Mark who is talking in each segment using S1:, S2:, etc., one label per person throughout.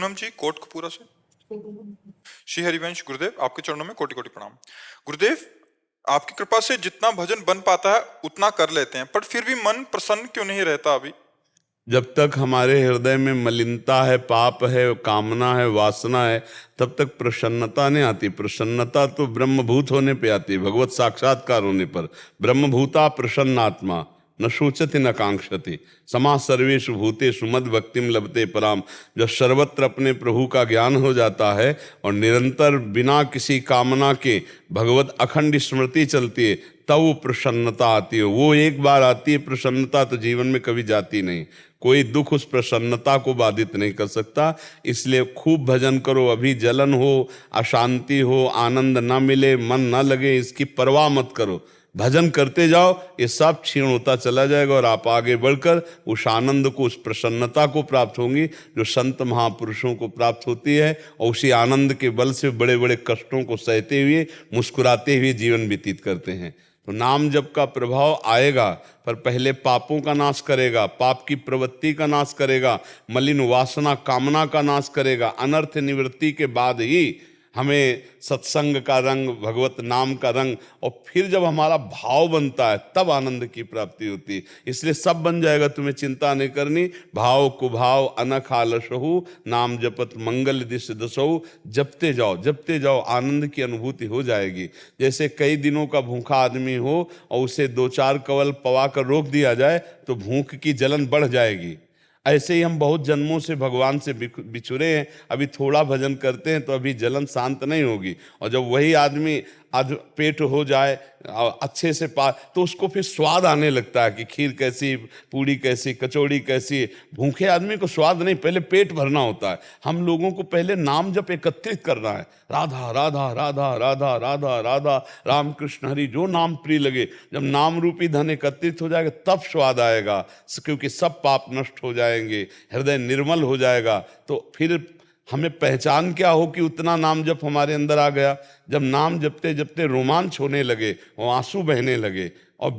S1: पूनम जी कोटकपूरा से। श्री हरिवंश गुरुदेव, आपके चरणों में कोटि कोटि प्रणाम। गुरुदेव, आपकी कृपा से जितना भजन बन पाता है उतना कर लेते हैं, पर फिर भी मन प्रसन्न क्यों नहीं रहता अभी?
S2: जब तक हमारे हृदय में मलिनता है, पाप है, कामना है, वासना है, तब तक प्रसन्नता नहीं आती। प्रसन्नता तो ब्रह्मभूत होने पे आती है, भगवत साक्षात्कार होने पर। ब्रह्मभूता प्रसन्नात्मा न शोचति न कांक्षति समा सर्वेषु भूतेषु मद भक्तिम लभते पराम। जब सर्वत्र अपने प्रभु का ज्ञान हो जाता है और निरंतर बिना किसी कामना के भगवत अखंड स्मृति चलती है, तब वो प्रसन्नता आती है। वो एक बार आती है प्रसन्नता, तो जीवन में कभी जाती नहीं। कोई दुख उस प्रसन्नता को बाधित नहीं कर सकता। इसलिए खूब भजन करो। अभी जलन हो, अशांति हो, आनंद ना मिले, मन ना लगे, इसकी परवाह मत करो। भजन करते जाओ, ये सब क्षीण होता चला जाएगा और आप आगे बढ़कर उस आनंद को, उस प्रसन्नता को प्राप्त होंगी जो संत महापुरुषों को प्राप्त होती है। और उसी आनंद के बल से बड़े बड़े कष्टों को सहते हुए, मुस्कुराते हुए जीवन व्यतीत करते हैं। तो नाम जप का प्रभाव आएगा, पर पहले पापों का नाश करेगा, पाप की प्रवृत्ति का नाश करेगा, मलिन वासना कामना का नाश करेगा। अनर्थ निवृत्ति के बाद ही हमें सत्संग का रंग, भगवत नाम का रंग, और फिर जब हमारा भाव बनता है तब आनंद की प्राप्ति होती है। इसलिए सब बन जाएगा, तुम्हें चिंता नहीं करनी। भाव कुभाव अनख आलसहु नाम जपत मंगल दिश दसहु। जपते जाओ, आनंद की अनुभूति हो जाएगी। जैसे कई दिनों का भूखा आदमी हो और उसे 2-4 कवल पवा कर रोक दिया जाए तो भूख की जलन बढ़ जाएगी। ऐसे ही हम बहुत जन्मों से भगवान से बिछुरे हैं, अभी थोड़ा भजन करते हैं तो अभी जलन शांत नहीं होगी। और जब वही आदमी आज पेट हो जाए अच्छे से तो उसको फिर स्वाद आने लगता है कि खीर कैसी, पूड़ी कैसी, कचौड़ी कैसी। भूखे आदमी को स्वाद नहीं, पहले पेट भरना होता है। हम लोगों को पहले नाम जप एकत्रित करना है। राधा राधा राधा राधा राधा राधा राम कृष्ण हरि, जो नाम प्रिय लगे। जब नाम रूपी धन एकत्रित हो जाएगा तब स्वाद आएगा, क्योंकि सब पाप नष्ट हो जाएंगे, हृदय निर्मल हो जाएगा। तो फिर हमें पहचान क्या हो कि उतना नाम जप हमारे अंदर आ गया। जब नाम जपते जपते रोमांच होने लगे, वो आंसू बहने लगे और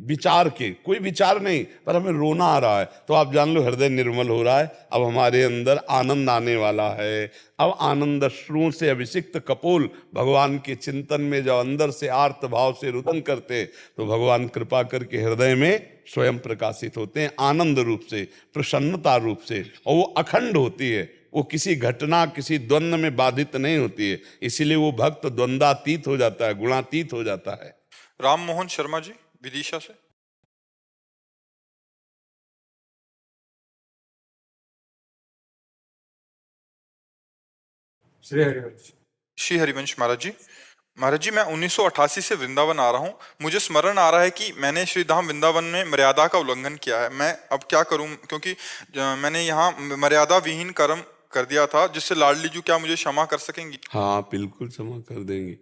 S2: विचार के, कोई विचार नहीं पर हमें रोना आ रहा है, तो आप जान लो हृदय निर्मल हो रहा है। अब हमारे अंदर आनंद आने वाला है। अब आनंद अश्रुओं से अभिषिक्त कपोल भगवान के चिंतन में जब अंदर से आर्त भाव से रुदन करते, तो भगवान कृपा करके हृदय में स्वयं प्रकाशित होते हैं, आनंद रूप से, प्रसन्नता रूप से। और वो अखंड होती है, वो किसी घटना, किसी द्वंद्व में बाधित नहीं होती है। इसीलिए वो भक्त द्वंद्वातीत हो जाता है, गुणातीत हो जाता है।
S1: राम मोहन शर्मा जी विदिशा से। श्री हरिवंश महाराज जी, मैं 1988 से वृंदावन आ रहा हूँ। मुझे स्मरण आ रहा है कि मैंने श्रीधाम वृंदावन में मर्यादा का उल्लंघन किया है। मैं अब क्या करूं, क्योंकि मैंने यहाँ मर्यादा विहीन कर्म कर दिया था, जिससे लाडली जी क्या मुझे क्षमा कर सकेंगी?
S2: हाँ, बिल्कुल क्षमा कर देंगे।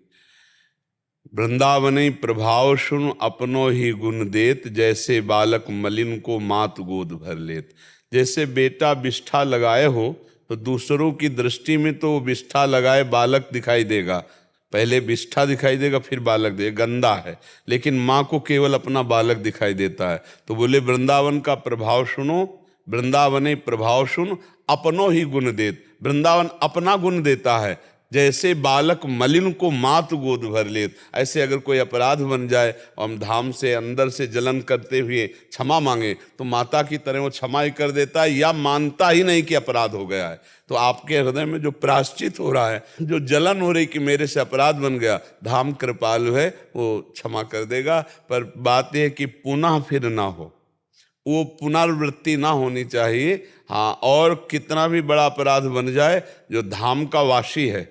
S2: वृंदावनी प्रभाव सुन अपनो ही गुण देत, जैसे बालक मलिन को मात गोद भर लेत। जैसे बेटा विष्ठा लगाए हो तो दूसरों की दृष्टि में तो विष्ठा लगाए बालक दिखाई देगा, पहले विष्ठा दिखाई देगा फिर बालक देगा, गंदा है। लेकिन माँ को केवल अपना बालक दिखाई देता है। तो बोले वृंदावन का प्रभाव सुनो, वृंदावनी प्रभाव सुन अपनो ही गुण देत। वृंदावन अपना गुण देता है, जैसे बालक मलिन को मात गोद भर लेत। ऐसे अगर कोई अपराध बन जाए और हम धाम से अंदर से जलन करते हुए क्षमा मांगे, तो माता की तरह वो क्षमा ही कर देता है, या मानता ही नहीं कि अपराध हो गया है। तो आपके हृदय में जो प्रायश्चित हो रहा है, जो जलन हो रही कि मेरे से अपराध बन गया, धाम कृपालु है, वो क्षमा कर देगा। पर बात यह कि पुनः फिर ना हो, वो पुनरावृत्ति ना होनी चाहिए। हाँ, और कितना भी बड़ा अपराध बन जाए, जो धाम का वासी है,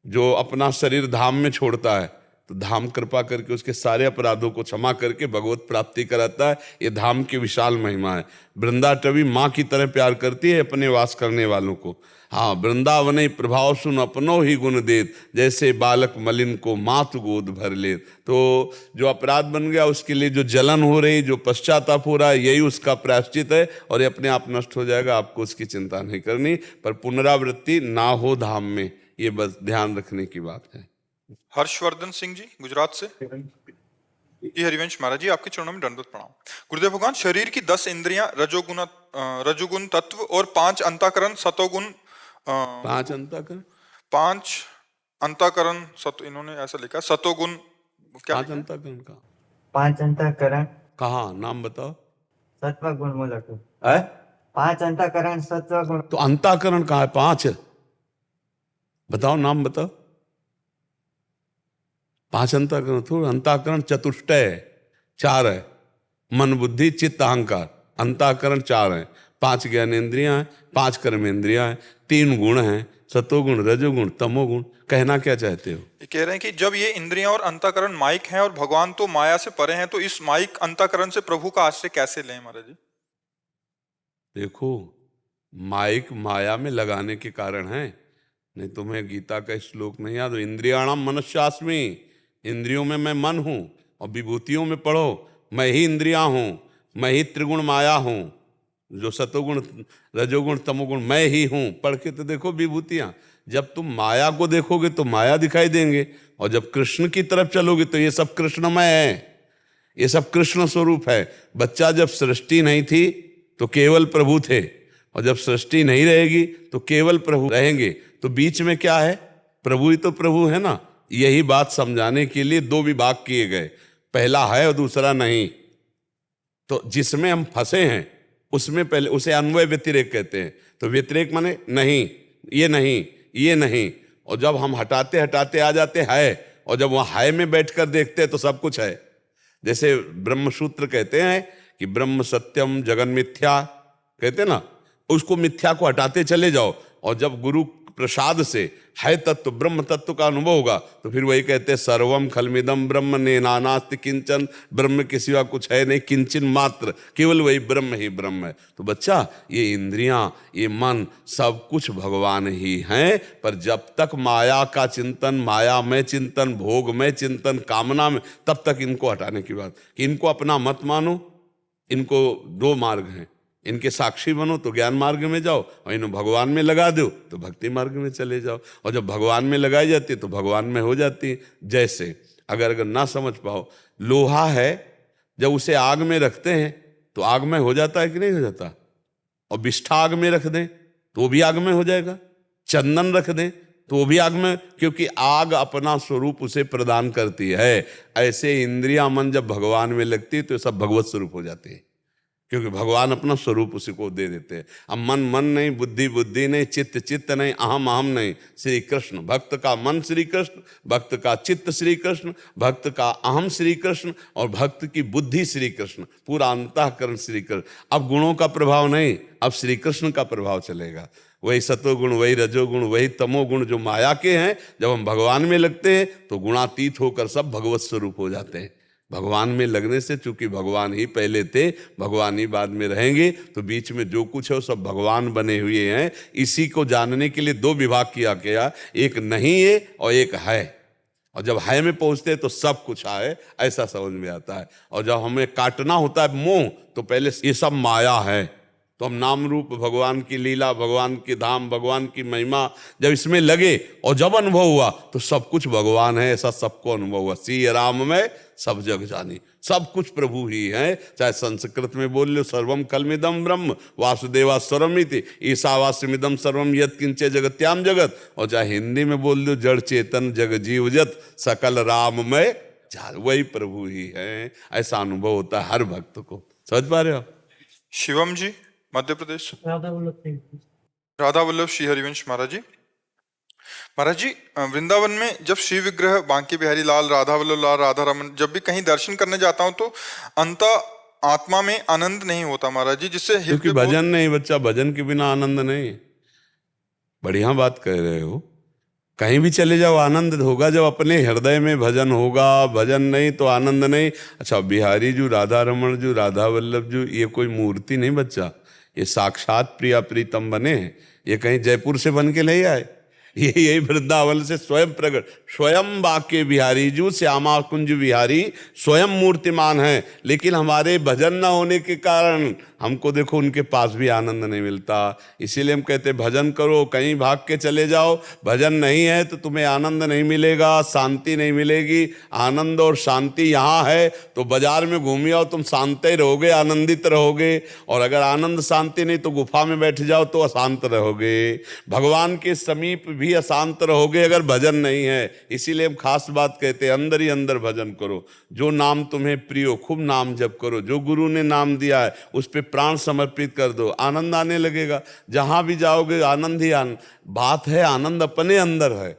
S2: जो अपना शरीर धाम में छोड़ता है, तो धाम कृपा करके उसके सारे अपराधों को क्षमा करके भगवत प्राप्ति कराता है। ये धाम की विशाल महिमा है। वृंदाटवी माँ की तरह प्यार करती है अपने वास करने वालों को। हाँ, वृंदावनी प्रभाव सुन अपनो ही गुण देत, जैसे बालक मलिन को मात गोद भर ले। तो जो अपराध बन गया उसके लिए जो जलन हो रही, जो पश्चाताप हो रहा है, यही उसका प्रायश्चित है, और ये अपने आप नष्ट हो जाएगा। आपको उसकी चिंता नहीं करनी, पर पुनरावृत्ति ना हो धाम में, ये बस ध्यान रखने की बात है।
S1: हर्षवर्धन सिंह जी गुजरात से। जी हरिवंश महाराज जी, आपके चरणों में दंडवत प्रणाम। गुरुदेव भगवान, शरीर की 10 इंद्रियां रजोगुण तत्व और 5 अंतःकरण सतोगुण
S2: 5 अंतःकरण,
S1: 5 अंतःकरण सतो, इन्होंने ऐसा लिखा सतोगुण, क्या
S2: 5
S1: लिखा है?
S2: अंतःकरण का
S3: 5 अंतःकरण
S2: कहाँ नाम बताओ।
S3: सत्वगुण मूलक
S2: है
S3: 5 अंतःकरण सत्वगुण।
S2: तो अंतःकरण कहाँ है? 5 बताओ, नाम बताओ। 5 अंतःकरण थोड़ा, अंतःकरण चतुष्टय है, 4 है, मन बुद्धि चित्त अहंकार, अंतःकरण 4 है, 5 ज्ञानेंद्रियां हैं, 5 कर्मेंद्रियां हैं, 3 गुण हैं, सतोगुण रजोगुण तमोगुण। कहना क्या चाहते हो?
S1: ये कह रहे हैं कि जब ये इंद्रियां और अंतःकरण माइक हैं और भगवान तो माया से परे हैं, तो इस माइक अंतःकरण से प्रभु का आश्रय कैसे लें महाराज जी?
S2: देखो, माइक माया में लगाने के कारण है, नहीं तुम्हें गीता का श्लोक नहीं याद? इंद्रियाणाम मनस्यास्मि, इंद्रियों में मैं मन हूं, और विभूतियों में पढ़ो मैं ही इंद्रियां हूं, मैं ही त्रिगुण माया हूं, जो सतोगुण रजोगुण तमोगुण मैं ही हूं। पढ़ के तो देखो विभूतियां। जब तुम माया को देखोगे तो माया दिखाई देंगे, और जब कृष्ण की तरफ चलोगे तो ये सब कृष्णमय है, ये सब कृष्ण स्वरूप है। बच्चा जब सृष्टि नहीं थी तो केवल प्रभु थे, और जब सृष्टि नहीं रहेगी तो केवल प्रभु रहेंगे। तो बीच में क्या है? प्रभु ही तो प्रभु है ना। यही बात समझाने के लिए 2 विभाग किए गए, पहला है और दूसरा नहीं। तो जिसमें हम फंसे हैं उसमें पहले उसे अन्वय व्यतिरेक कहते हैं। तो व्यतिरेक माने नहीं, ये नहीं, ये नहीं, और जब हम हटाते हटाते आ जाते है, और जब वहां है में बैठकर देखते हैं तो सब कुछ है। जैसे ब्रह्मसूत्र कहते हैं कि ब्रह्म सत्यम जगन मिथ्या, कहते हैं ना, उसको मिथ्या को हटाते चले जाओ, और जब गुरु प्रसाद से है तत्व ब्रह्म तत्व का अनुभव होगा तो फिर वही कहते हैं सर्वम खलमिदम ब्रह्म ने नानास्ति किंचन, ब्रह्म के सिवा कुछ है नहीं, किंचन मात्र, केवल वही ब्रह्म ही ब्रह्म है। तो बच्चा, ये इंद्रियां, ये मन, सब कुछ भगवान ही हैं, पर जब तक माया का चिंतन, माया में चिंतन, भोग में चिंतन, कामना में, तब तक इनको हटाने की बात कि इनको अपना मत मानो। इनको 2 मार्ग हैं, इनके साक्षी बनो तो ज्ञान मार्ग में जाओ, और इन्हें भगवान में लगा दो तो भक्ति मार्ग में चले जाओ। और जब भगवान में लगाई जाती है तो भगवान में हो जाती है। जैसे अगर ना समझ पाओ, लोहा है, जब उसे आग में रखते हैं तो आग में हो जाता है कि नहीं हो जाता? और बिष्ठा आग में रख दें तो वो भी आग में हो जाएगा, चंदन रख दें तो वो भी आग में, क्योंकि आग अपना स्वरूप उसे प्रदान करती है। ऐसे इंद्रियां मन जब भगवान में लगती है तो सब भगवत स्वरूप हो जाते हैं, क्योंकि भगवान अपना स्वरूप उसी को दे देते हैं। अब मन मन नहीं, बुद्धि बुद्धि नहीं, चित्त चित्त नहीं, अहम अहम नहीं, श्री कृष्ण। भक्त का मन श्री कृष्ण, भक्त का चित्त श्री कृष्ण, भक्त का अहम श्री कृष्ण, और भक्त की बुद्धि श्री कृष्ण, पूरा अंतःकरण श्री कृष्ण। अब गुणों का प्रभाव नहीं, अब श्री कृष्ण का प्रभाव चलेगा। वही सतोगुण, वही रजोगुण, वही तमोगुण जो माया के हैं, जब हम भगवान में लगते हैं तो गुणातीत होकर सब भगवत स्वरूप हो जाते हैं। भगवान में लगने से, चूंकि भगवान ही पहले थे, भगवान ही बाद में रहेंगे, तो बीच में जो कुछ है वो सब भगवान बने हुए हैं। इसी को जानने के लिए 2 विभाग किया गया, एक नहीं है और एक है। और जब है में पहुंचते हैं तो सब कुछ है, ऐसा समझ में आता है। और जब हमें काटना होता है मोह, तो पहले ये सब माया है, तो हम नाम रूप, भगवान की लीला, भगवान की धाम, भगवान की महिमा जब इसमें लगे और जब अनुभव हुआ तो सब कुछ भगवान है, ऐसा सबको अनुभव हुआ। सी राम में सब जग जानी, सब कुछ प्रभु ही है। चाहे संस्कृत में बोल लो सर्वम कलमिदम ब्रह्म वासुदेवा स्वरमिति ईशावास्यमिदम सर्वम यत् किंचे जगत्याम जगत, और चाहे हिंदी में बोल लो जड़ चेतन जग जीव जत सकल राम में जाल, वही प्रभु ही है। ऐसा अनुभव होता है हर भक्त को। समझ पा रहे हो?
S1: शिवम जी, मध्य प्रदेश।
S3: राधा वल्लभ
S1: राधा वल्लभ श्री हरिवंश महाराज जी। महाराज जी, वृंदावन में जब शिव विग्रह, बांके बिहारी लाल, राधा वल्लभ लाल, राधा रमन, जब भी कहीं दर्शन करने जाता हूँ तो अंत आत्मा में आनंद नहीं होता महाराज जी, जिससे
S2: क्योंकि भजन नहीं बच्चा, भजन के बिना आनंद नहीं। बढ़िया बात कह रहे हो, कहीं भी चले जाओ आनंद होगा जब अपने हृदय में भजन होगा, भजन नहीं तो आनंद नहीं। अच्छा, बिहारी जी, राधा रमन जी, राधा वल्लभ जी, ये कोई मूर्ति नहीं बच्चा, ये साक्षात प्रिया प्रीतम बने हैं। ये कहीं जयपुर से बन के नहीं आए, यही वृंदावन से स्वयं प्रकट, स्वयं बाके बिहारी जू श्यामा कुंज बिहारी स्वयं मूर्तिमान है। लेकिन हमारे भजन न होने के कारण हमको देखो उनके पास भी आनंद नहीं मिलता। इसीलिए हम कहते भजन करो, कहीं भाग के चले जाओ, भजन नहीं है तो तुम्हें आनंद नहीं मिलेगा, शांति नहीं मिलेगी। आनंद और शांति यहाँ है तो बाजार में घूम आओ, तुम शांत ही रहोगे, आनंदित रहोगे। और अगर आनंद शांति नहीं तो गुफा में बैठ जाओ तो अशांत रहोगे। भगवान के समीप भी अशांत रहोगे अगर भजन नहीं है। इसीलिए हम खास बात कहते हैं, अंदर ही अंदर भजन करो। जो नाम तुम्हें प्रिय हो खूब नाम जप करो, जो गुरु ने नाम दिया है उस पर प्राण समर्पित कर दो, आनंद आने लगेगा। जहां भी जाओगे आनंद ही आनंद। बात है आनंद अपने अंदर है,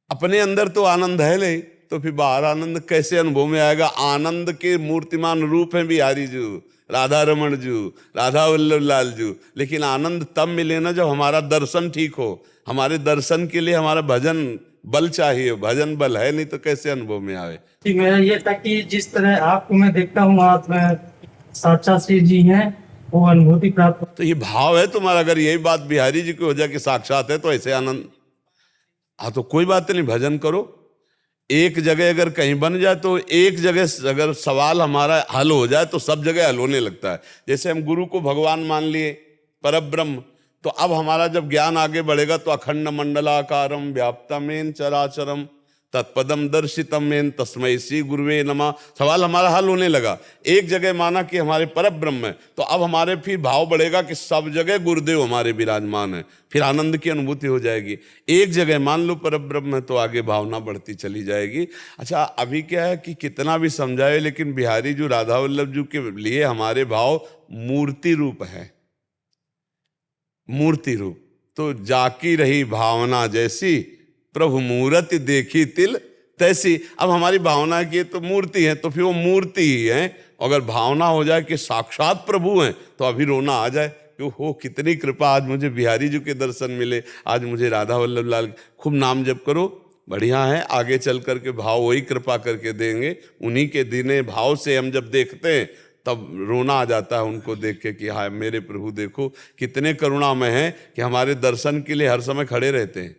S2: अपने अंदर तो आनंद है नहीं तो फिर बाहर आनंद कैसे अनुभव में आएगा। आनंद के मूर्तिमान रूप हैं बिहारी जू, राधा रमण जू, राधा वल्लभ लाल जू। लेकिन आनंद तब मिले ना जब हमारा दर्शन ठीक हो। हमारे दर्शन के लिए हमारा भजन बल चाहिए, भजन बल है नहीं तो कैसे अनुभव में आवे।
S4: कि मेरा ये था कि जिस तरह आपको मैं देखता हूँ आप साक्षात श्री जी हैं, वो अनुभूति प्राप्त।
S2: तो ये भाव है तुम्हारा। अगर यही बात बिहारी जी की हो जाए कि साक्षात है तो ऐसे आनंद, हाँ तो कोई बात नहीं, भजन करो। एक जगह अगर कहीं बन जाए तो एक जगह अगर सवाल हमारा हल हो जाए तो सब जगह हल होने लगता है। जैसे हम गुरु को भगवान मान लिए, परब्रह्म, तो अब हमारा जब ज्ञान आगे बढ़ेगा तो अखंड मंडलाकारम व्याप्तमेन चराचरम तत्पदम दर्शितमेन तस्मै श्री गुरुवे नमः, सवाल हमारा हल होने लगा। एक जगह माना कि हमारे परब्रह्म है तो अब हमारे फिर भाव बढ़ेगा कि सब जगह गुरुदेव हमारे विराजमान है, फिर आनंद की अनुभूति हो जाएगी। एक जगह मान लो परब्रह्म है तो आगे भावना बढ़ती चली जाएगी। अच्छा, अभी क्या है कि कितना भी समझाए लेकिन बिहारी जो राधा वल्लभ जी के लिए हमारे भाव मूर्ति रूप है, मूर्ति रूप। तो जाकी रही भावना जैसी प्रभु मूर्ति देखी तिल तैसी। अब हमारी भावना की तो मूर्ति है तो फिर वो मूर्ति ही है। अगर भावना हो जाए कि साक्षात प्रभु हैं तो अभी रोना आ जाए कि हो कितनी कृपा, आज मुझे बिहारी जी के दर्शन मिले, आज मुझे राधा वल्लभ लाल। खूब नाम जप करो, बढ़िया है। आगे चल करके भाव वही कृपा करके देंगे। उन्हीं के दीने भाव से हम जब देखते हैं तब रोना आ जाता है उनको देख के कि हाय मेरे प्रभु देखो कितने करुणामय हैं कि हमारे दर्शन के लिए हर समय खड़े रहते हैं,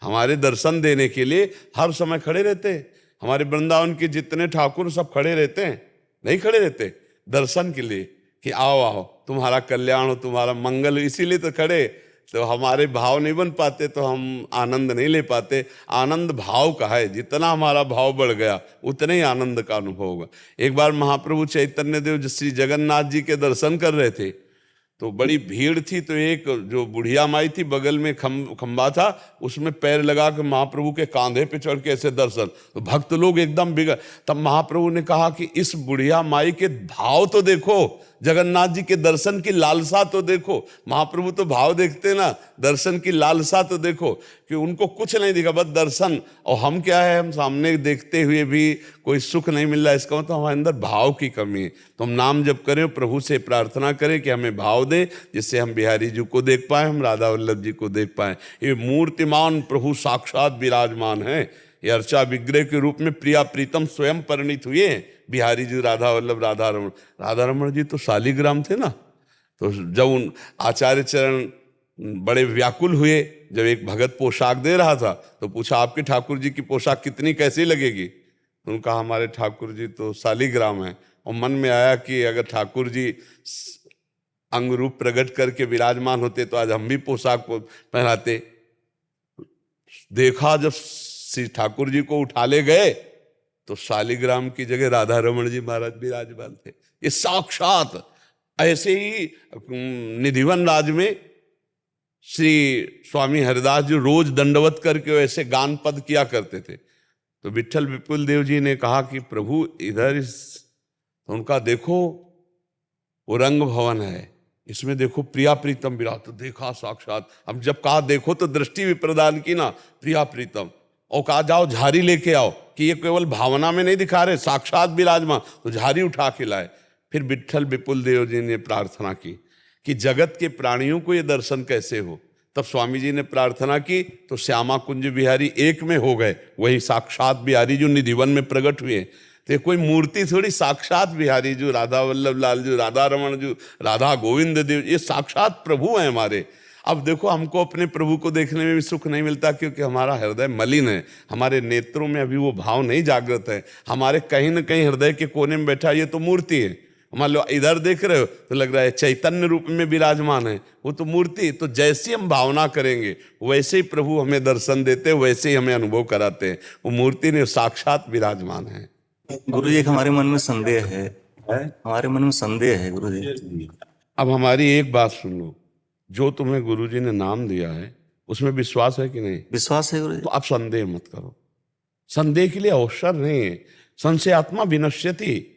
S2: हमारे दर्शन देने के लिए हर समय खड़े रहते हैं। हमारे वृंदावन के जितने ठाकुर सब खड़े रहते हैं, नहीं खड़े रहते दर्शन के लिए कि आओ आओ तुम्हारा कल्याण हो, तुम्हारा मंगल हो, इसीलिए तो खड़े। तो हमारे भाव नहीं बन पाते तो हम आनंद नहीं ले पाते। आनंद भाव का है, जितना हमारा भाव बढ़ गया उतने ही आनंद का अनुभव होगा। एक बार महाप्रभु चैतन्य देव श्री जगन्नाथ जी के दर्शन कर रहे थे तो बड़ी भीड़ थी, तो एक जो बुढ़िया माई थी बगल में खंबा था, उसमें पैर लगा के महाप्रभु के कांधे पे चढ़ के ऐसे दर्शन। तो भक्त लोग एकदम बिगड़। तब महाप्रभु ने कहा कि इस बुढ़िया माई के भाव तो देखो, जगन्नाथ जी के दर्शन की लालसा तो देखो। महाप्रभु तो भाव देखते ना, दर्शन की लालसा तो देखो कि उनको कुछ नहीं दिखा, बस दर्शन। और हम क्या है, हम सामने देखते हुए भी कोई सुख नहीं मिल रहा, इसका मतलब हमारे अंदर भाव की कमी है। तो हम नाम जप करें, प्रभु से प्रार्थना करें कि हमें भाव दे, जिससे हम बिहारी जी को देख पाए, हम राधा वल्लभ जी को देख पाए। ये मूर्तिमान प्रभु साक्षात विराजमान है। ये अर्चा विग्रह के रूप में प्रिया प्रीतम स्वयं परिणित हुए बिहारी जी, राधा वल्लभ, राधा रमण। राधा रमण जी तो शालिग्राम थे ना। तो जब उन आचार्य चरण बड़े व्याकुल हुए, जब एक भगत पोशाक दे रहा था तो पूछा आपके ठाकुर जी की पोशाक कितनी कैसी लगेगी। उन्होंने कहा हमारे ठाकुर जी तो शालिग्राम है। और मन में आया कि अगर ठाकुर जी अंग रूप प्रकट करके विराजमान होते तो आज हम भी पोशाक पहनाते। देखा जब श्री ठाकुर जी को उठा ले गए तो शालिग्राम की जगह राधा रमण जी महाराज विराजमान थे। ये साक्षात। ऐसे ही निधिवन राज में श्री स्वामी हरिदास जी रोज दंडवत करके ऐसे गान पद किया करते थे। तो विट्ठल विपुल देव जी ने कहा कि प्रभु इधर तो उनका देखो वो रंग भवन है, इसमें देखो प्रिया प्रीतम विराट। तो देखा साक्षात। अब जब कहा देखो तो दृष्टि भी प्रदान की ना, प्रिया प्रीतम। और कहा जाओ झाड़ी लेके आओ, कि ये केवल भावना में नहीं दिखा रहे, साक्षात विराजमान। तो झाड़ी उठा के लाए। फिर विट्ठल विपुल देव जी ने प्रार्थना की कि जगत के प्राणियों को ये दर्शन कैसे हो। तब स्वामी जी ने प्रार्थना की तो श्यामा कुंज बिहारी एक में हो गए, वही साक्षात बिहारी जो निधिवन में प्रकट हुए। तो कोई मूर्ति थोड़ी, साक्षात बिहारी जो, राधा वल्लभ लाल जो, राधा रमण जो, राधा गोविंद देव, ये साक्षात प्रभु हैं हमारे। अब देखो, हमको अपने प्रभु को देखने में भी सुख नहीं मिलता, क्योंकि हमारा हृदय मलिन है, हमारे नेत्रों में अभी वो भाव नहीं जागृत है। हमारे कहीं ना कहीं हृदय के कोने में बैठा ये तो मूर्ति है। मान लो इधर देख रहे हो तो लग रहा है चैतन्य रूप में विराजमान है, वो तो मूर्ति। तो जैसी हम भावना करेंगे वैसे ही प्रभु हमें दर्शन देते हैं, वैसे ही हमें अनुभव कराते हैं। वो मूर्ति ने साक्षात विराजमान है।
S5: गुरु जी, एक हमारे मन में संदेह है, हमारे मन में संदेह है गुरु जी।
S2: अब हमारी एक बात सुन लो, जो तुम्हें गुरुजी ने नाम दिया है उसमें विश्वास है कि नहीं?
S5: विश्वास है गुरु जी।
S2: तो आप संदेह मत करो। संदेह के लिए अवसर नहीं है। संशयात्मा विनश्यति।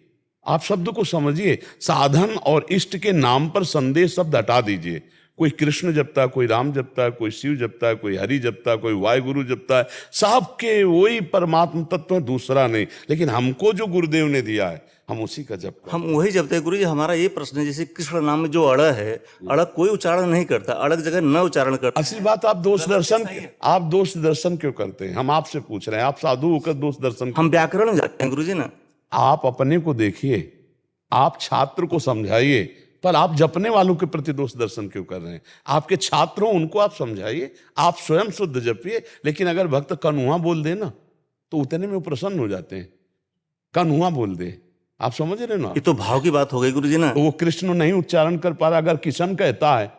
S2: आप शब्द को समझिए। साधन और इष्ट के नाम पर संदेह शब्द हटा दीजिए। कोई कृष्ण जपता है, कोई राम जपता है, कोई शिव जपता है, कोई हरि जपता है, कोई वाहिगुरु जपता है। सबके वही परमात्म तत्व, दूसरा नहीं। लेकिन हमको जो गुरुदेव ने दिया है हम उसी का जप करते हैं।
S5: हम वही जपते हैं गुरु जी। हमारा ये प्रश्न है, जैसे कृष्ण नाम में जो अड़ है, अड़ कोई उच्चारण नहीं करता, अलग जगह न उच्चारण करता।
S2: असली बात, आप दोष दर्शन क्यों करते हैं? हम आपसे पूछ रहे हैं। आप साधु होकर दोष दर्शन
S5: हम व्याकरण में जाते हैं गुरु जी ना।
S2: आप अपने को देखिए, आप छात्र को समझाइए, पर आप जपने वालों के प्रति दोष दर्शन क्यों कर रहे हैं? आपके छात्र हो, उनको आप समझाइए, आप स्वयं शुद्ध जपिए। लेकिन अगर भक्त कन्हुआ बोल दे ना तो उतने में वो प्रसन्न हो जाते हैं। कन्हुआ बोल दे, आप समझ रहे हो ना?
S5: ये तो भाव की बात हो गई गुरु जी ना।
S2: तो वो कृष्ण नहीं उच्चारण कर पा रहा, अगर किशन कहता है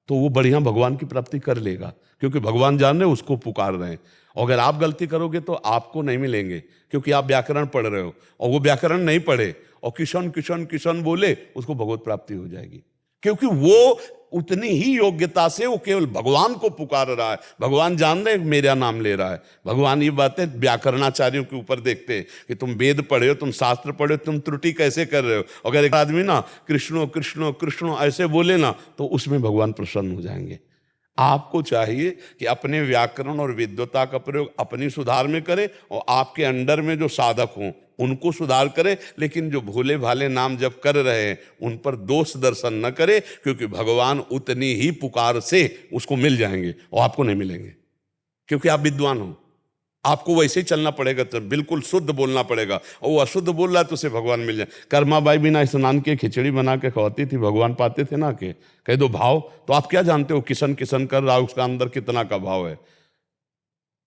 S2: तो वो बढ़िया भगवान की प्राप्ति कर लेगा, क्योंकि भगवान जान रहे उसको पुकार रहे हैं। और अगर आप गलती करोगे तो आपको नहीं मिलेंगे, क्योंकि आप व्याकरण पढ़ रहे हो और वो व्याकरण नहीं पढ़े और किशन किशन किशन बोले, उसको भगवत प्राप्ति हो जाएगी। क्योंकि वो उतनी ही योग्यता से वो केवल भगवान को पुकार रहा है। भगवान जान रहे मेरा नाम ले रहा है। भगवान ये बातें व्याकरणाचार्यों के ऊपर देखते हैं कि तुम वेद पढ़े हो, तुम शास्त्र पढ़े हो, तुम त्रुटि कैसे कर रहे हो। अगर एक आदमी ना कृष्णो कृष्णो कृष्णो ऐसे बोले ना तो उसमें भगवान प्रसन्न हो जाएंगे। आपको चाहिए कि अपने व्याकरण और विद्वता का प्रयोग अपनी सुधार में करें और आपके अंडर में जो साधक हों उनको सुधार करें। लेकिन जो भोले भाले नाम जप कर रहे हैं उन पर दोष दर्शन न करें, क्योंकि भगवान उतनी ही पुकार से उसको मिल जाएंगे और आपको नहीं मिलेंगे, क्योंकि आप विद्वान हो। आपको वैसे ही चलना पड़ेगा, तो बिल्कुल शुद्ध बोलना पड़ेगा। और वो अशुद्ध बोल रहा है तो उसे भगवान मिल जाए। कर्माबाई बिना स्नान के खिचड़ी बना के खवाती थी, भगवान पाते थे ना के कह दो भाव। तो आप क्या जानते हो किशन किशन कर रहा, उसका अंदर कितना का भाव है?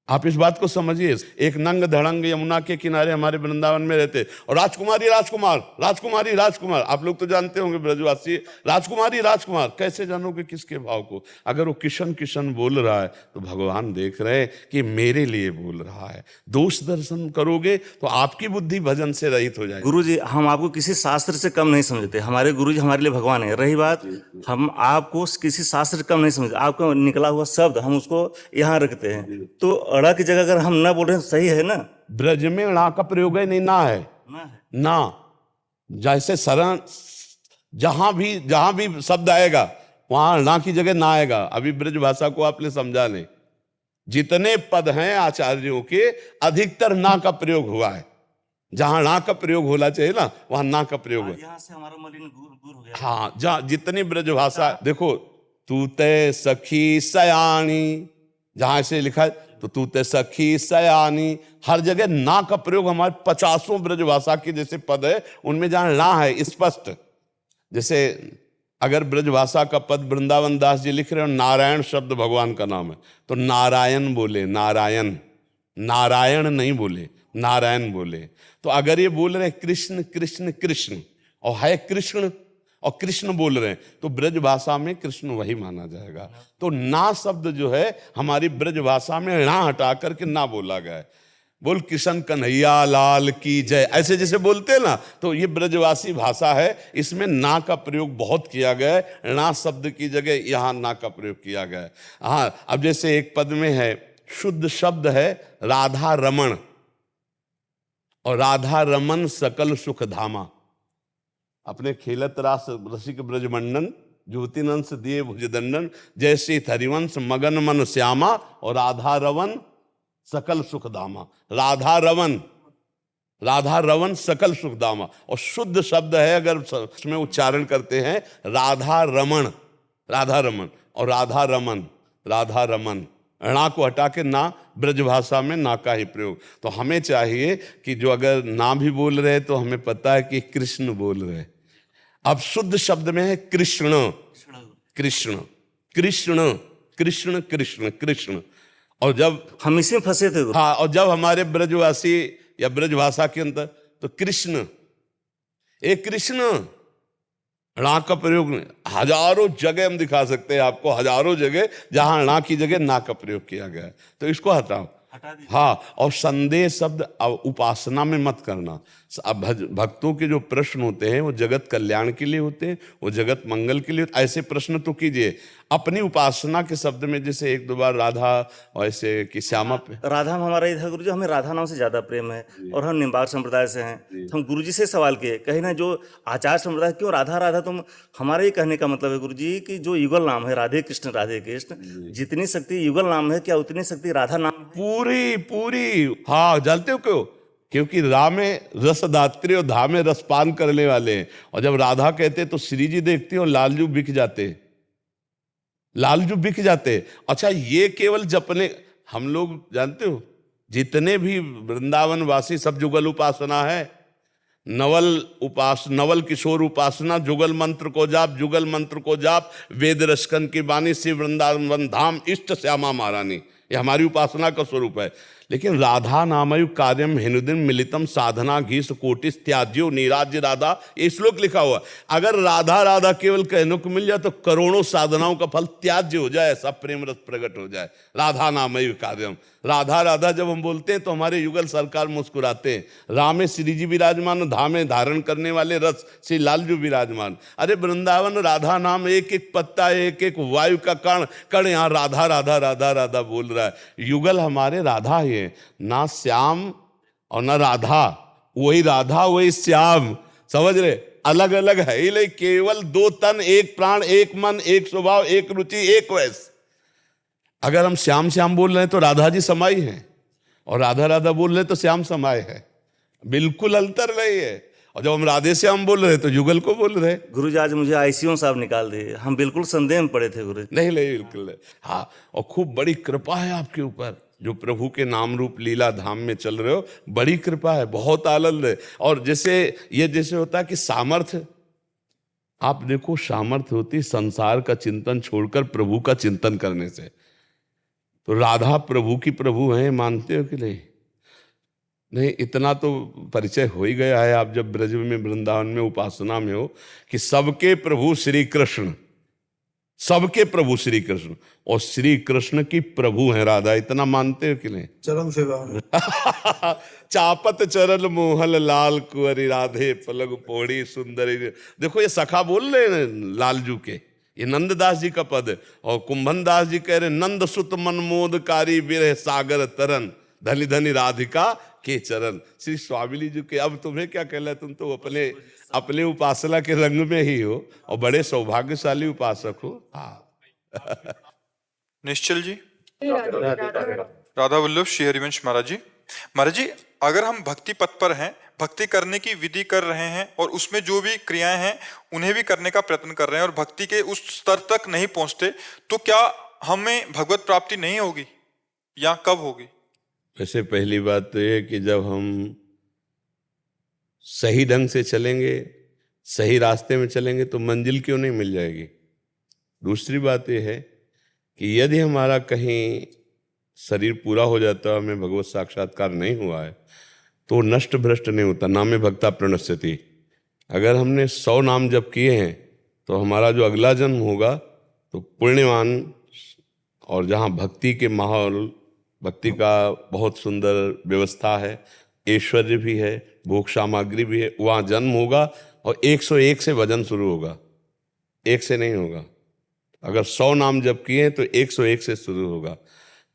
S2: आप इस बात को समझिए। एक नंग धड़ंग यमुना के किनारे हमारे वृंदावन में रहते और राजकुमारी राजकुमार, राजकुमारी राजकुमार। आप लोग तो जानते होंगे ब्रजवासी, राजकुमारी राजकुमार। कैसे जानोगे किसके भाव को? अगर वो किशन किशन बोल रहा है तो भगवान देख रहे हैं कि मेरे लिए बोल रहा है। दोष दर्शन करोगे तो आपकी बुद्धि भजन से रहित हो जाएगी।
S5: गुरु जी, हम आपको किसी शास्त्र से कम नहीं समझते। हमारे गुरु जी हमारे लिए भगवान है। रही बात, हम आपको किसी शास्त्र से कम नहीं समझते। आपका निकला हुआ शब्द हम उसको यहाँ रखते हैं। तो अड़ा की जगह अगर हम ना बोल रहे हैं, सही है ना?
S2: ब्रज में णा का प्रयोग है, नहीं ना है ना। जैसे शरण, जहां भी शब्द आएगा वहां णा की जगह ना आएगा। अभी ब्रज भाषा को आपने समझा नहीं। जितने पद हैं आचार्यों के, अधिकतर ना का प्रयोग हुआ है। जहां णा का प्रयोग होना चाहिए ना वहां ना का प्रयोग है।
S5: यहाँ से हमारा मलिन दूर हो गया।
S2: हाँ, जहां जितनी ब्रज भाषा देखो, तू ते सखी सयानी, जहां से लिखा है तो तू ते सखी सयानी, हर जगह ना का प्रयोग। हमारे 50 ब्रजभाषा के जैसे पद है उनमें जहां ना है स्पष्ट। जैसे अगर ब्रजभाषा का पद वृंदावन दास जी लिख रहे हो, नारायण शब्द भगवान का नाम है, तो नारायण बोले, नारायण, नारायण नहीं बोले, नारायण बोले। तो अगर ये बोल रहे हैं कृष्ण कृष्ण कृष्ण और है कृष्ण और कृष्ण बोल रहे हैं तो ब्रज भाषा में कृष्ण वही माना जाएगा। तो ना शब्द जो है हमारी ब्रज भाषा में ना हटा करके ना बोला गया है। बोल कृष्ण कन्हैया लाल की जय, ऐसे जैसे बोलते हैं ना, तो ये ब्रजवासी भाषा है। इसमें ना का प्रयोग बहुत किया गया है। ना शब्द की जगह यहाँ ना का प्रयोग किया गया है। हाँ, अब जैसे एक पद में है, शुद्ध शब्द है राधा रमण, और राधा रमन सकल सुख धामा। अपने खेलत रास रसिक ब्रजमंडन, ज्योतिनंस दिए भुजदंडन, जैसे हरिवंश मगन मन श्यामा, और राधा रवन सकल सुखदामा। राधा रवन सकल सुखदामा। और शुद्ध शब्द है, अगर उसमें उच्चारण करते हैं राधा रमण, राधा रमन और राधा रमन, राधा रमन। णा को हटा के ना, ब्रजभाषा में ना का ही प्रयोग। तो हमें चाहिए कि जो अगर ना भी बोल रहे तो हमें पता है कि कृष्ण बोल रहे। अब शुद्ध शब्द में है कृष्ण, कृष्ण। कृष्ण कृष्ण कृष्ण कृष्ण। और जब
S5: हम इसी में फंसे थे गुरु।
S2: हाँ, और जब हमारे ब्रजवासी या ब्रज भाषा के अंदर तो कृष्ण, एक कृष्ण णा का प्रयोग नहीं, हजारों जगह हम दिखा सकते हैं आपको, हजारों जगह जहां णा की जगह ना का प्रयोग किया गया है, तो इसको हटाओ। हाँ, और संदेह शब्द उपासना में मत करना। अब भक्तों के जो प्रश्न होते हैं वो जगत कल्याण के लिए होते हैं, वो जगत मंगल के लिए। ऐसे प्रश्न तो कीजिए अपनी उपासना के शब्द में, जैसे एक दो बार राधा और ऐसे कि श्यामा पे।
S5: राधा में हमारा इधर गुरुजी, हमें राधा नाम से ज्यादा प्रेम है और हम निम्बार्क संप्रदाय से हैं। तो हम गुरुजी से सवाल किए, कहीं ना जो आचार्य संप्रदाय क्यों राधा राधा, तुम हमारे ये कहने का मतलब है गुरुजी कि जो युगल नाम है राधे कृष्ण, जितनी शक्ति युगल नाम है क्या उतनी शक्ति राधा नाम है?
S2: पूरी पूरी। हाँ, जानते हो क्यों? क्योंकि रा में रसदात्री और धा में रसपान करने वाले हैं। और जब राधा कहते तो श्री जी देखते और लालजू बिक जाते, लालजू बिक जाते। अच्छा, ये केवल जपने, हम लोग जानते हो जितने भी वृंदावन वासी सब जुगल उपासना है। नवल किशोर उपासना, जुगल मंत्र को जाप, जुगल मंत्र को जाप, वेद रसकन की बानी, श्री वृंदावन धाम इष्ट श्यामा महारानी, ये हमारी उपासना का स्वरूप है। लेकिन राधा नामयु कार्यम हिनुदिन मिलितम साधना घीस कोटिस त्याज्यो नीराज्य राधा, ये श्लोक लिखा हुआ। अगर राधा राधा केवल कहने को मिल जाए तो करोड़ों साधनाओं का फल त्याज्य हो जाए, सब प्रेम रस प्रकट हो जाए। राधा नामयु कार्यम, राधा राधा जब हम बोलते हैं तो हमारे युगल सरकार मुस्कुराते हैं। रामे श्री जी विराजमान, धामे धारण करने वाले रस श्री लालजू विराजमान। अरे वृंदावन राधा नाम, एक एक पत्ता, एक एक वायु का कण कण यहाँ राधा राधा राधा राधा बोल रहा है। युगल हमारे राधा ही है, ना श्याम और ना राधा। वही राधा वही श्याम, समझ रहे? अलग अलग है ही नहीं, केवल दो तन, एक प्राण, एक मन, एक स्वभाव, एक रुचि, एक वैस। अगर हम श्याम श्याम बोल रहे हैं तो राधा जी समाई है, और राधा राधा बोल रहे हैं तो श्याम समाये है। बिल्कुल अंतर नहीं है। और जब हम राधे श्याम बोल रहे हैं तो युगल को बोल रहे हैं।
S5: गुरुजी आज मुझे आईसीयू साहब निकाल दिए, हम बिल्कुल संदेह में पड़े थे गुरु।
S2: नहीं नहीं, बिल्कुल नहीं। हाँ, और खूब बड़ी कृपा है आपके ऊपर, जो प्रभु के नाम रूप लीला धाम में चल रहे हो, बड़ी कृपा है, बहुत आनंद है। और जैसे ये जैसे होता है कि सामर्थ्य, आप देखो सामर्थ्य होती संसार का चिंतन छोड़कर प्रभु का चिंतन करने से। तो राधा प्रभु की प्रभु हैं, मानते हो कि नहीं? नहीं, इतना तो परिचय हो ही गया है। आप जब ब्रज में वृंदावन में उपासना में हो कि सबके प्रभु श्री कृष्ण, सबके प्रभु श्री कृष्ण, और श्री कृष्ण की प्रभु हैं राधा, इतना मानते हो कि नहीं?
S6: चरण सेवा
S2: चापत चरण मोहन लाल कुंवरी राधे पलग पोड़ी सुंदरी। देखो ये सखा बोल रहे हैं लालजू के, ये नंददास जी का पद है। और कुंभन दास जी कह रहे नंद सुत मनमोदकारी विरह सागर तरन, धनी धनी राधिका के चरण। श्री स्वामी जी के, अब तुम्हें क्या कहला, तुम तो अपने उपासना के रंग में ही हो और बड़े सौभाग्यशाली उपासक हो। हाँ
S1: निश्चल जी, राधा वल्लभ श्री हरिवंश महाराज जी। महाराज जी, अगर हम भक्ति पथ पर हैं, भक्ति करने की विधि कर रहे हैं और उसमें जो भी क्रियाएं हैं उन्हें भी करने का प्रयत्न कर रहे हैं और भक्ति के उस स्तर तक नहीं पहुंचते, तो क्या हमें भगवत प्राप्ति नहीं होगी या कब होगी?
S2: वैसे पहली बात तो ये कि जब हम सही ढंग से चलेंगे, सही रास्ते में चलेंगे तो मंजिल क्यों नहीं मिल जाएगी। दूसरी बात यह है कि यदि हमारा कहीं शरीर पूरा हो जाता है, हमें भगवत साक्षात्कार नहीं हुआ है, तो नष्ट भ्रष्ट नहीं होता, नामे भक्ता प्रणश्यति। अगर हमने 100 नाम जप किए हैं तो हमारा जो अगला जन्म होगा तो पुण्यवान, और जहाँ भक्ति के माहौल, भक्ति का बहुत सुंदर व्यवस्था है, ऐश्वर्य भी है, भोग सामग्री भी है, वहाँ जन्म होगा और 101 से भजन शुरू होगा, 1 से नहीं होगा। अगर 100 नाम जप किए हैं तो 101 से शुरू होगा।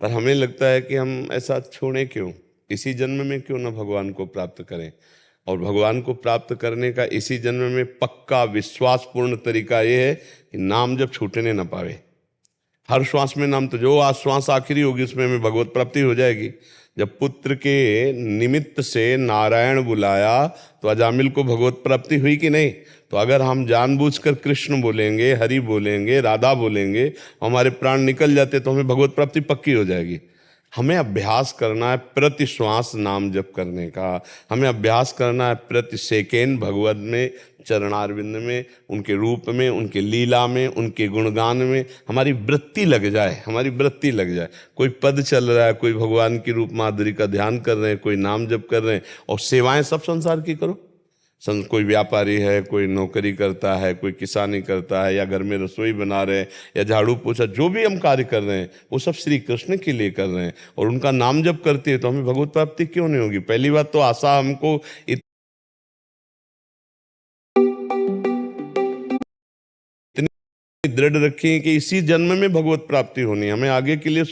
S2: पर हमें लगता है कि हम ऐसा छोड़ें क्यों, इसी जन्म में क्यों ना भगवान को प्राप्त करें। और भगवान को प्राप्त करने का इसी जन्म में पक्का विश्वासपूर्ण तरीका ये है कि नाम जब छूटने ना पावे। हर श्वास में नाम, तो जो आज श्वास आखिरी होगी उसमें हमें भगवत प्राप्ति हो जाएगी। जब पुत्र के निमित्त से नारायण बुलाया तो अजामिल को भगवत प्राप्ति हुई कि नहीं? तो अगर हम जानबूझकर कृष्ण बोलेंगे, हरि बोलेंगे, राधा बोलेंगे, हमारे प्राण निकल जाते तो हमें भगवत प्राप्ति पक्की हो जाएगी। हमें अभ्यास करना है प्रति श्वास नाम जप करने का, हमें अभ्यास करना है प्रति सेकेंड भगवत में, चरणारविंद में, उनके रूप में, उनके लीला में, उनके गुणगान में हमारी वृत्ति लग जाए, हमारी वृत्ति लग जाए। कोई पद चल रहा है, कोई भगवान की रूप माधुरी का ध्यान कर रहे हैं, कोई नाम जप कर रहे हैं, और सेवाएं सब संसार की करो। कोई व्यापारी है, कोई नौकरी करता है, कोई किसानी करता है, या घर में रसोई बना रहे हैं, या झाड़ू पोछा, जो भी हम कार्य कर रहे हैं वो सब श्री कृष्ण के लिए कर रहे हैं, और उनका नाम जप करते हैं तो हमें भगवत प्राप्ति क्यों नहीं होगी? पहली बात तो आशा हमको इतनी दृढ़ रखी है कि इसी जन्म में भगवत प्राप्ति होनी है, हमें आगे के लिए